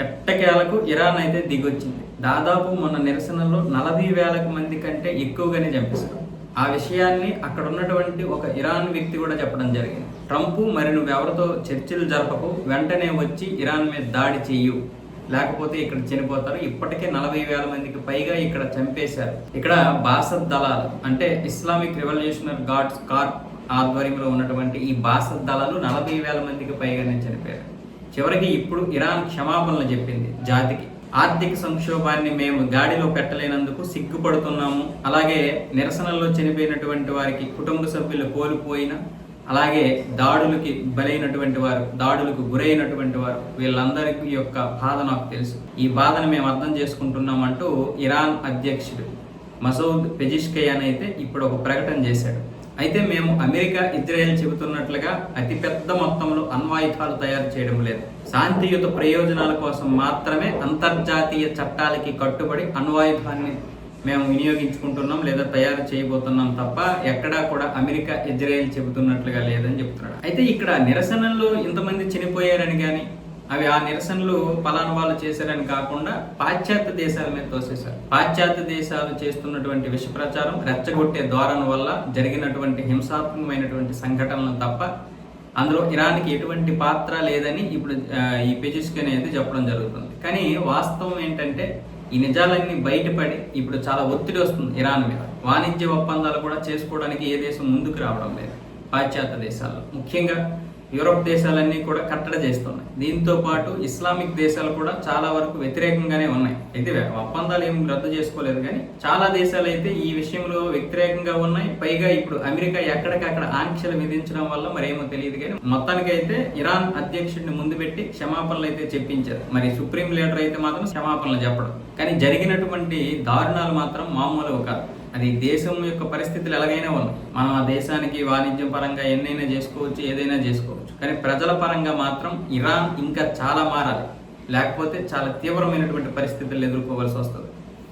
ఎట్టకేలకు ఇరాన్ అయితే దిగొచ్చింది. దాదాపు మొన్న నిరసనలో 40,000 మంది కంటే ఎక్కువగానే చంపేశారు. ఆ విషయాన్ని అక్కడ ఉన్నటువంటి ఒక ఇరాన్ వ్యక్తి కూడా చెప్పడం జరిగింది. ట్రంప్ మరి నువ్వెవరితో చర్చలు జరపకు, వెంటనే వచ్చి ఇరాన్ మీద దాడి చెయ్యు, లేకపోతే ఇక్కడ చనిపోతారు. ఇప్పటికే 40,000 మందికి పైగా ఇక్కడ చంపేశారు. ఇక్కడ బాసత్ దళాలు అంటే ఇస్లామిక్ రివల్యూషనరీ గార్డ్స్ కార్ప్ ఆధ్వర్యంలో ఉన్నటువంటి ఈ బాసత్ దళాలు 40,000 మందికి పైగానే చనిపోయారు. చివరికి ఇప్పుడు ఇరాన్ క్షమాపణలు చెప్పింది జాతికి. ఆర్థిక సంక్షోభాన్ని మేము గాడిలో పెట్టలేనందుకు సిగ్గుపడుతున్నాము. అలాగే నిరసనల్లో చనిపోయినటువంటి వారికి కుటుంబ సభ్యులు కోల్పోయిన, అలాగే దాడులకి బలైనటువంటి వారు, దాడులకు గురైనటువంటి వారు, వీళ్ళందరికీ యొక్క బాధ నాకు తెలుసు. ఈ బాధను మేము అర్థం చేసుకుంటున్నామంటూ ఇరాన్ అధ్యక్షుడు మసౌద్ పెజిష్కియాన్ అయితే ఇప్పుడు ఒక ప్రకటన చేశాడు. అయితే మేము అమెరికా, ఇజ్రాయెల్ చెబుతున్నట్లుగా అతిపెద్ద మొత్తంలో అణ్వాయుధాలు తయారు చేయడం లేదు. శాంతియుత ప్రయోజనాల కోసం మాత్రమే అంతర్జాతీయ చట్టాలకి కట్టుబడి అణ్వాయుధాన్ని మేము వినియోగించుకుంటున్నాం లేదా తయారు చేయబోతున్నాం తప్ప ఎక్కడా కూడా అమెరికా, ఇజ్రాయెల్ చెబుతున్నట్లుగా లేదని చెప్తున్నాడు. అయితే ఇక్కడ నిరసనల్లో ఇంతమంది చనిపోయారని కానీ అవి ఆ నిరసనలు పలానా వాళ్ళు చేశారని కాకుండా పాశ్చాత్య దేశాల మీద తోసేశారు. పాశ్చాత్య దేశాలు చేస్తున్నటువంటి విష ప్రచారం, రెచ్చగొట్టే ధోరణ వల్ల జరిగినటువంటి హింసాత్మకమైనటువంటి సంఘటనలు తప్ప అందులో ఇరాన్కి ఎటువంటి పాత్ర లేదని ఇప్పుడు ఈ పెజిష్కియాన్ అయితే చెప్పడం జరుగుతుంది. కానీ వాస్తవం ఏంటంటే ఈ నిజాలన్నీ బయటపడి ఇప్పుడు చాలా ఒత్తిడి వస్తుంది ఇరాన్ మీద. వాణిజ్య ఒప్పందాలు కూడా చేసుకోవడానికి ఏ దేశం ముందుకు రావడం లేదు. పాశ్చాత్య దేశాల్లో ముఖ్యంగా యూరోప్ దేశాలన్నీ కూడా కట్టడి చేస్తున్నాయి. దీంతో పాటు ఇస్లామిక్ దేశాలు కూడా చాలా వరకు వ్యతిరేకంగానే ఉన్నాయి. అయితే ఒప్పందాలు ఏం రద్దు చేసుకోలేదు, కానీ చాలా దేశాలు అయితే ఈ విషయంలో వ్యతిరేకంగా ఉన్నాయి. పైగా ఇప్పుడు అమెరికా ఎక్కడికక్కడ ఆంక్షలు విధించడం వల్ల మరేమో తెలియదు, కానీ మొత్తానికైతే ఇరాన్ అధ్యక్షుడిని ముందు పెట్టి క్షమాపణలు అయితే చెప్పించారు. మరి సుప్రీం లీడర్ అయితే మాత్రం క్షమాపణలు చెప్పడం, కానీ జరిగినటువంటి దారుణాలు మాత్రం మామూలు కాదు. అది దేశం యొక్క పరిస్థితులు ఎలాగైనా ఉన్నాయి. మనం ఆ దేశానికి వాణిజ్యం పరంగా ఎన్నైనా చేసుకోవచ్చు, ఏదైనా చేసుకోవచ్చు, కానీ ప్రజల పరంగా మాత్రం ఇరాన్ ఇంకా చాలా మారాలి. లేకపోతే చాలా తీవ్రమైనటువంటి పరిస్థితులు ఎదుర్కోవాల్సి వస్తుంది.